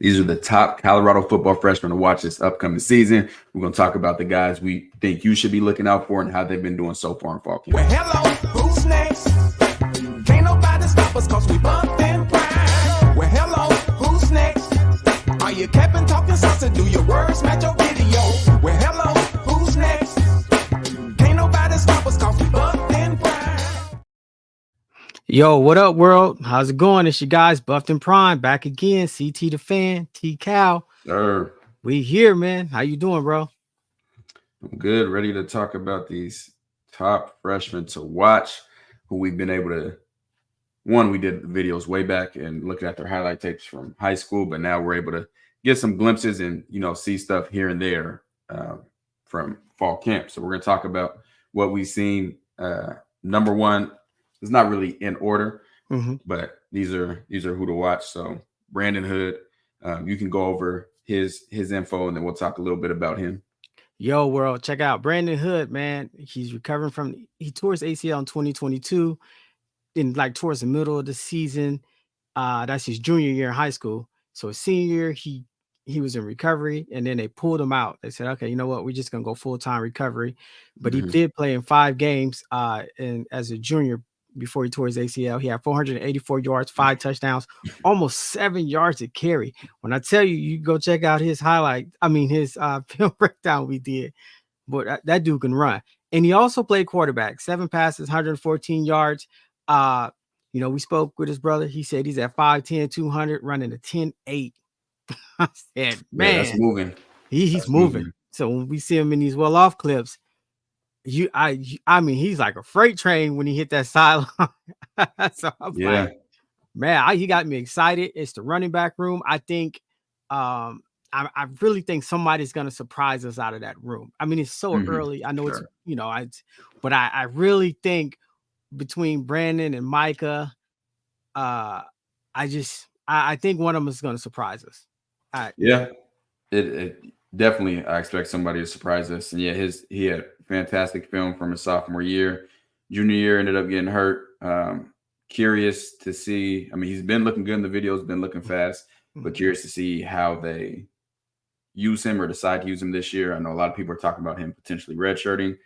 These are the top Colorado football freshmen to watch this upcoming season. We're going to talk about the guys we think you should be looking out for and how they've been doing so far in fall camp. Well, hello, who's next? Can't nobody stop us cause we bump and grind. Well, hello, who's next? Are you capping, talking sauce, and do your words match your video? Well, hello, who's next? Can't nobody stop us cause we bump and grind. Yo, what up, world? How's it going? It's your guys, Buffed and Prime, back again. CT the Fan, T Cal. Sir, We here, man. How you doing, bro? I'm good. Ready to talk about these top freshmen to watch who we've been able to. One, we did videos way back and looking at their highlight tapes from high school, but now we're able to get some glimpses and, see stuff here and there from fall camp. So we're going to talk about what we've seen. Number one, it's not really in order, but these are who to watch. So Brandon Hood, you can go over his info and then we'll talk a little bit about him. Yo, world, check out Brandon Hood, man. He's recovering he tore his ACL in 2022, towards the middle of the season. That's his junior year in high school. So his senior year, he was in recovery, and then they pulled him out. They said, okay, you know what? We're just gonna go full-time recovery. But he did play in 5 games and as a junior before he tore his ACL. He had 484 yards, 5 touchdowns, almost 7 yards a carry. When I tell you, you go check out his his film breakdown we did. But that dude can run. And he also played quarterback, 7 passes, 114 yards. We spoke with his brother. He said he's at 5'10", 200, running a 10.8. I said, man, that's moving. He's moving. So when we see him in these well-off clips, he's like a freight train when he hit that sideline. So I'm like, man, he got me excited. It's the running back room. I think, I really think somebody's gonna surprise us out of that room. I mean, it's so early. I know but I really think between Brandon and Micah, I think one of them is gonna surprise us. It definitely, I expect somebody to surprise us. And he had fantastic film from his sophomore year. Junior year ended up getting hurt. Curious to see. I mean, he's been looking good in the videos, been looking fast, but curious to see how they use him or decide to use him this year. I know a lot of people are talking about him potentially redshirting,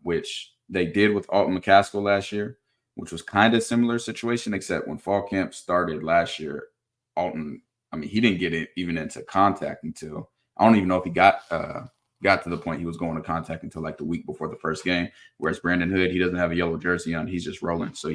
which they did with Alton McCaskill last year, which was kind of similar situation, except when fall camp started last year, Alton, he didn't get it even into contact until, I don't even know if he got to the point he was going to contact until like the week before the first game. Whereas Brandon Hood, he doesn't have a yellow jersey on; he's just rolling. So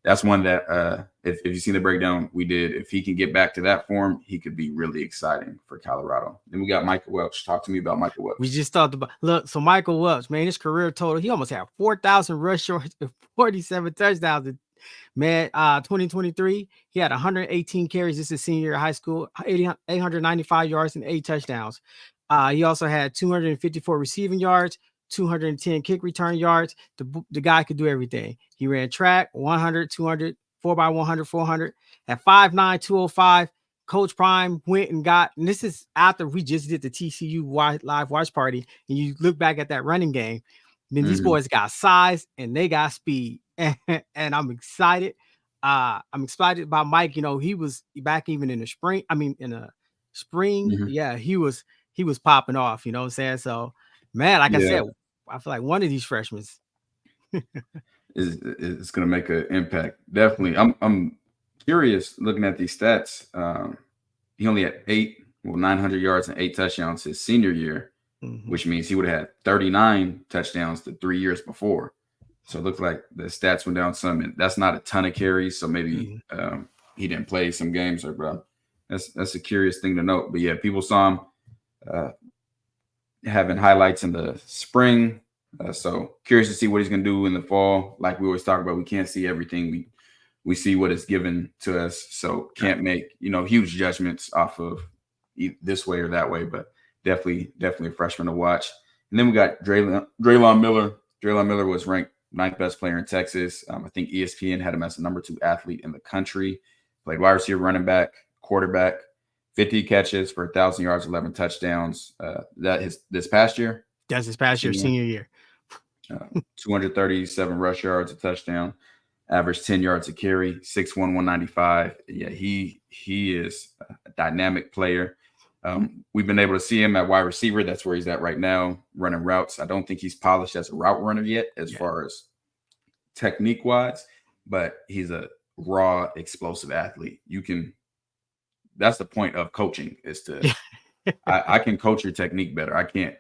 that's one that if you see the breakdown we did, if he can get back to that form, he could be really exciting for Colorado. Then we got Michael Welch. Talk to me about Michael Welch. We just talked about so Michael Welch, man, his career total, he almost had 4,000 rush yards and 47 touchdowns. Man, 2023, he had 118 carries. This is senior year of high school, 895 yards and 8 touchdowns. He also had 254 receiving yards, 210 kick return yards. The guy could do everything. He ran track, 100, 200, 4x100, 400. At 5'9", 205, Coach Prime went and this is after we just did the TCU live watch party, and you look back at that running game, then these boys got size and they got speed. And I'm excited. I'm excited about Mike. He was back even in the spring. Yeah, he was popping off, you know what I'm saying? So, man, like I said, I feel like one of these freshmen is going to make an impact. Definitely. I'm curious looking at these stats. He only had 900 yards and 8 touchdowns his senior year, which means he would have had 39 touchdowns the 3 years before. So it looked like the stats went down some, and that's not a ton of carries. So maybe he didn't play some games, but that's a curious thing to note. But yeah, people saw him having highlights in the spring. So curious to see what he's going to do in the fall. Like we always talk about, we can't see everything. We see what is given to us. So can't make, huge judgments off of this way or that way, but definitely a freshman to watch. And then we got Drelon Miller. Drelon Miller was ranked 9th best player in Texas. I think ESPN had him as the number 2 athlete in the country. Played wide receiver, running back, quarterback, 50 catches for 1,000 yards, 11 touchdowns. This past year? That's his past year, senior year. 237 rush yards, a touchdown, average 10 yards a carry, 6'1", 195. Yeah, he is dynamic player. We've been able to see him at wide receiver. That's where he's at right now, running routes. I don't think he's polished as a route runner yet, as far as technique wise, but he's a raw, explosive athlete. That's the point of coaching, is to I can coach your technique better. I can't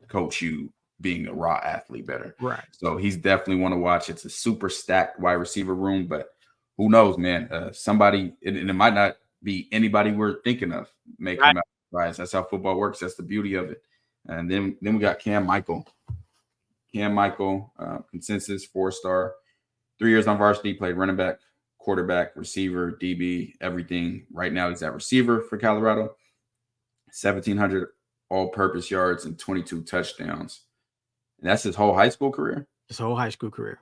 coach you being a raw athlete better. Right. So he's definitely one to watch. It's a super stacked wide receiver room, but who knows, man? Somebody, and it might not be anybody we're thinking of, may come out surprise. That's how football works. That's the beauty of it. And then we got Cam Michael. Consensus 4-star, 3 years on varsity, played running back, quarterback, receiver, DB, everything. Right now he's at receiver for Colorado. 1,700 all-purpose yards and 22 touchdowns. And that's his whole high school career? His whole high school career.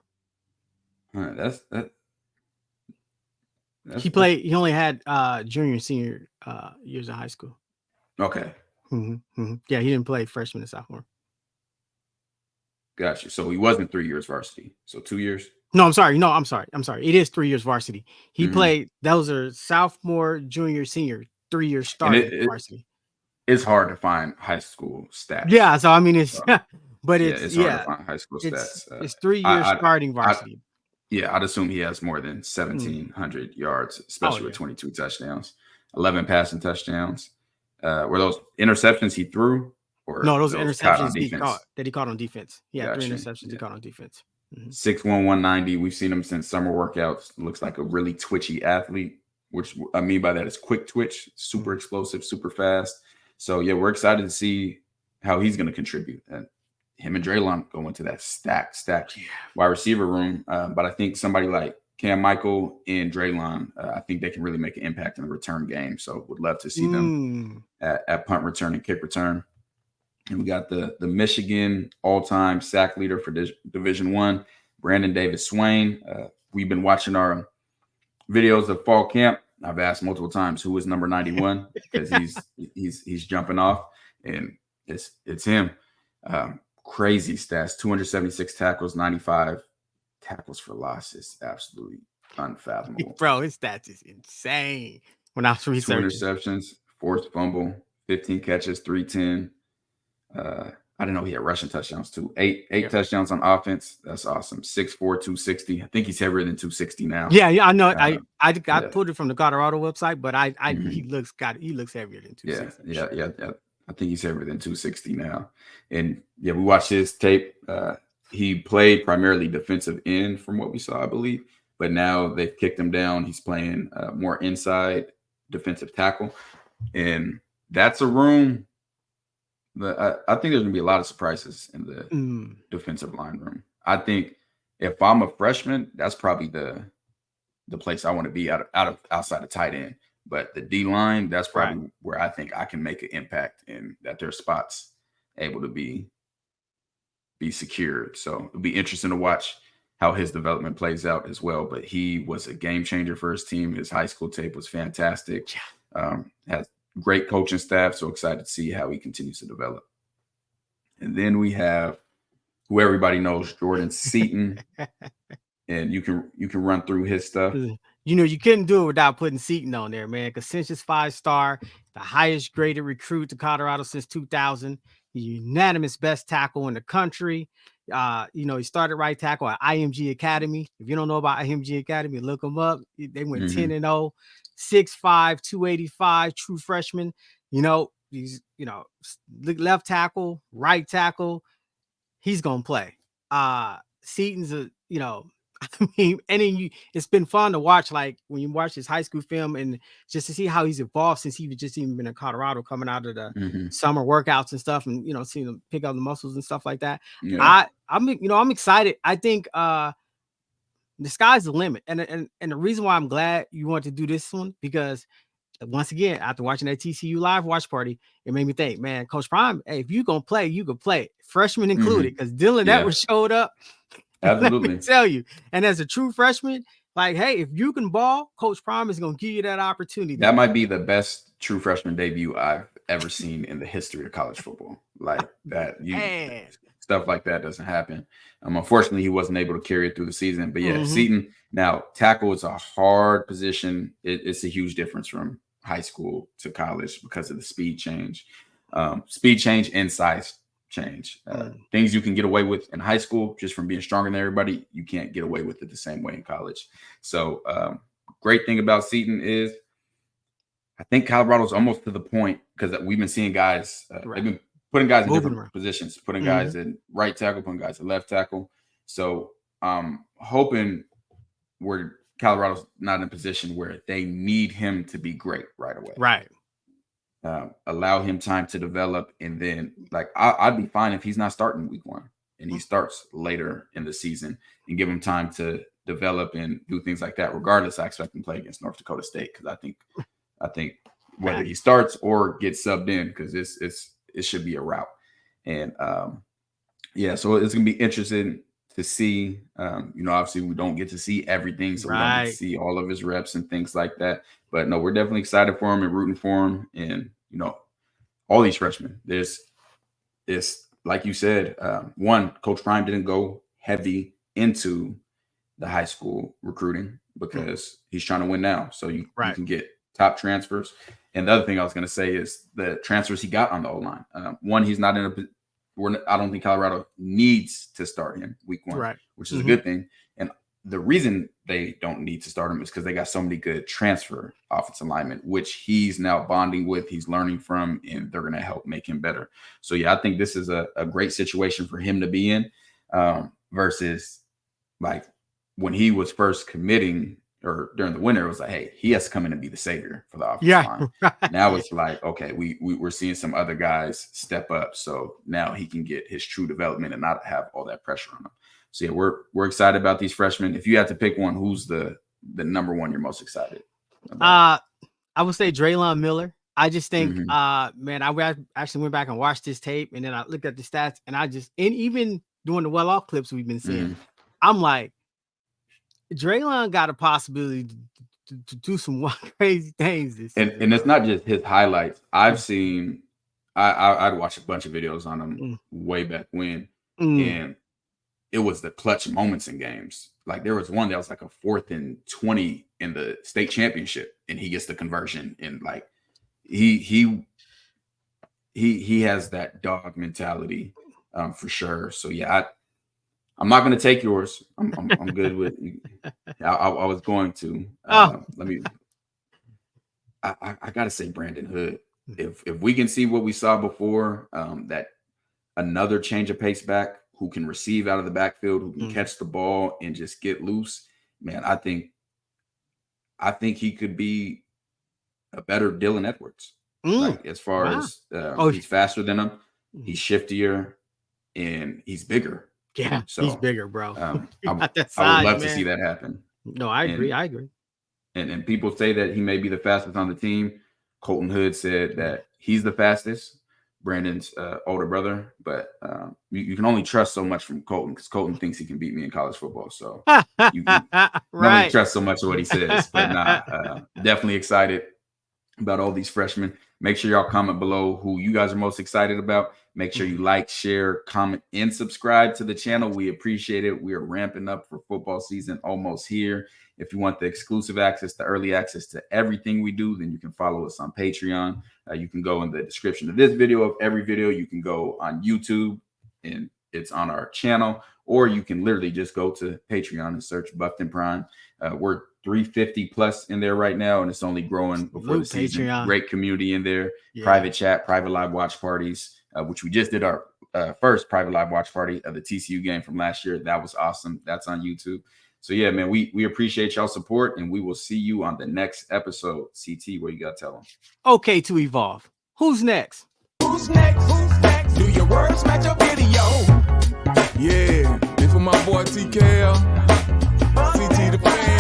That's He only had junior and senior years of high school. Okay. Yeah, he didn't play freshman and sophomore. Got you. So he wasn't 3 years varsity. So 2 years? No, I'm sorry. It is 3 years varsity. He played, those are sophomore, junior, senior, 3 years starting varsity. It's hard to find high school stats. Yeah, so I mean it's but it's hard to find high school stats. It's 3 years starting varsity. I'd assume he has more than 1,700 yards, especially with 22 touchdowns, 11 passing touchdowns. Were those interceptions he threw? Or no, those interceptions he caught on defense. Yeah, 3 interceptions he caught on defense. 6'1", 190. We've seen him since summer workouts. Looks like a really twitchy athlete, which I mean by that is quick twitch, super explosive, super fast. So, yeah, we're excited to see how he's going to contribute. And him and Drelon go into that stacked wide receiver room. But I think somebody like Cam Michael and Drelon, I think they can really make an impact in the return game. So would love to see them at punt return and kick return. And we got the Michigan all-time sack leader for Division I, Brandon Davis-Swain. We've been watching our videos of fall camp. I've asked multiple times who is number 91 because he's jumping off, and it's him. Crazy stats: 276 tackles, 95 tackles for loss. Is absolutely unfathomable. Bro, his stats is insane. When I was researching, 2 interceptions, forced fumble, 15 catches, 310. I didn't know he had rushing touchdowns too. Eight touchdowns on offense. That's awesome. 6'4", 260. I think he's heavier than 260 now. Yeah, I know. I pulled it from the Colorado website, but he looks heavier than 260. Yeah. I think he's heavier than 260 now. And yeah, we watched his tape. He played primarily defensive end from what we saw, I believe. But now they've kicked him down. He's playing more inside defensive tackle. And that's a room. I think there's going to be a lot of surprises in the defensive line room. I think if I'm a freshman, that's probably the place I want to be outside of tight end. But the D line, that's probably where I think I can make an impact and that their spots able to be secured. So it'll be interesting to watch how his development plays out as well. But he was a game changer for his team. His high school tape was fantastic. Has great coaching staff, so excited to see how he continues to develop. And then we have who everybody knows, Jordan Seaton, and you can run through his stuff. You couldn't do it without putting Seaton on there, man. Consensus 5-star, the highest graded recruit to Colorado since 2000, the unanimous best tackle in the country. He started right tackle at IMG Academy. If you don't know about IMG Academy, look them up. They went 10-0. 6'5", 285, true freshman. He's left tackle, right tackle. He's gonna play. Seaton's it's been fun to watch, like when you watch his high school film and just to see how he's evolved since he was just even been in Colorado, coming out of the summer workouts and stuff, and seeing him pick up the muscles and stuff like that. Yeah. I'm excited. I think the sky's the limit. And the reason why I'm glad you want to do this one, because once again, after watching that TCU live watch party, it made me think, man, Coach Prime, hey, if you're going to play, you can play, freshman included, because Dylan Edwards showed up. Absolutely. Let me tell you. And as a true freshman, like, hey, if you can ball, Coach Prime is going to give you that opportunity. That might be the best true freshman debut I've ever seen in the history of college football. Like that. Stuff like that doesn't happen. Unfortunately, he wasn't able to carry it through the season. But yeah, Seaton, now tackle is a hard position. It's a huge difference from high school to college because of the speed change and size change. Things you can get away with in high school just from being stronger than everybody, you can't get away with it the same way in college. So great thing about Seaton is I think Colorado's almost to the point, because we've been seeing guys, they've been putting guys in different positions, putting guys in right tackle, putting guys in left tackle. So hoping where Colorado's not in a position where they need him to be great right away. Right. Allow him time to develop, and then like I'd be fine if he's not starting week 1 and he starts later in the season, and give him time to develop and do things like that. Regardless, I expect him to play against North Dakota State, because I think whether he starts or gets subbed in, because it should be a route. And so it's gonna be interesting to see. Obviously we don't get to see everything, so we don't get to see all of his reps and things like that. But no, we're definitely excited for him and rooting for him. And all these freshmen, it's like you said, one, Coach Prime didn't go heavy into the high school recruiting because he's trying to win now. So you can get top transfers. And the other thing I was going to say is the transfers he got on the O-line. One, he's not in I don't think Colorado needs to start him week 1, which is a good thing. And the reason they don't need to start him is because they got so many good transfer offensive linemen, which he's now bonding with, he's learning from, and they're going to help make him better. So, I think this is a great situation for him to be in, versus like when he was first committing or during the winter, it was like, hey, he has to come in and be the savior for the offensive line. Now it's like, okay, we're seeing some other guys step up. So now he can get his true development and not have all that pressure on him. So we're excited about these freshmen. If you had to pick one, who's the number one you're most excited about? I would say Drelon Miller. I just think, man, I actually went back and watched this tape, and then I looked at the stats, and even doing the well-off clips we've been seeing, I'm like, Drelon got a possibility to do some crazy things this season. And it's not just his highlights. I've seen, I'd watched a bunch of videos on him way back when, and it was the clutch moments in games. Like there was one that was like a 4th and 20 in the state championship, and he gets the conversion, and like he has that dog mentality for sure. So I'm not going to take yours. I'm good with you. I was going to. I got to say Brandon Hood. If we can see what we saw before, that another change of pace back who can receive out of the backfield, who can catch the ball and just get loose, man, I think he could be a better Dylan Edwards. Like as far as he's faster than him, he's shiftier, and he's bigger. Yeah, so, he's bigger, bro. I would love to see that happen. No, I agree. And people say that he may be the fastest on the team. Colton Hood said that he's the fastest, Brandon's older brother. But you can only trust so much from Colton, because Colton thinks he can beat me in college football. So you can only trust so much of what he says. But definitely excited about all these freshmen. Make sure y'all comment below who you guys are most excited about. Make sure you like, share, comment, and subscribe to the channel. We appreciate it. We are ramping up for football season, almost here. If you want the exclusive access, the early access to everything we do, then you can follow us on Patreon. You can go in the description of this video, of every video. You can go on YouTube, and it's on our channel. Or you can literally just go to Patreon and search Buffton Prime. We're 350 plus in there right now, and it's only growing before the season. Patreon. Great community in there. Private chat, private live watch parties, which we just did our first private live watch party of the TCU game from last year. That was awesome. That's on YouTube. So yeah, man, we appreciate y'all support, and we will see you on the next episode. CT, what you got to tell them? Okay, to evolve. Who's next? Who's next? Who's next? Do your words match your video? Yeah, this for my boy TKL, CT the fan.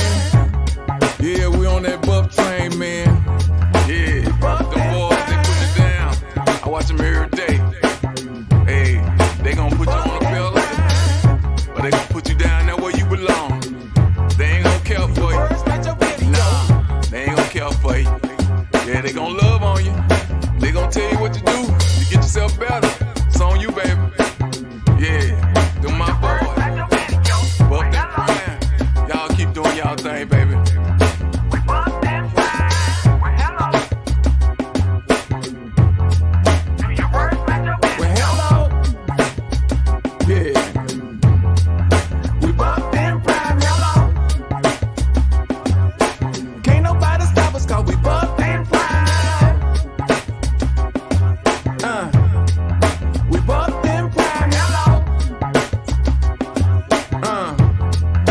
Yeah, we on that buff train, man. Yeah, them boys, they put it down. I watch them every day. Hey, they gonna put you on a pillow, but they gonna put you down there where you belong. They ain't gonna care for you. Nah, they ain't gonna care for you. Yeah, they gonna love on you. They gonna tell you what to do to get yourself better. It's on you, baby.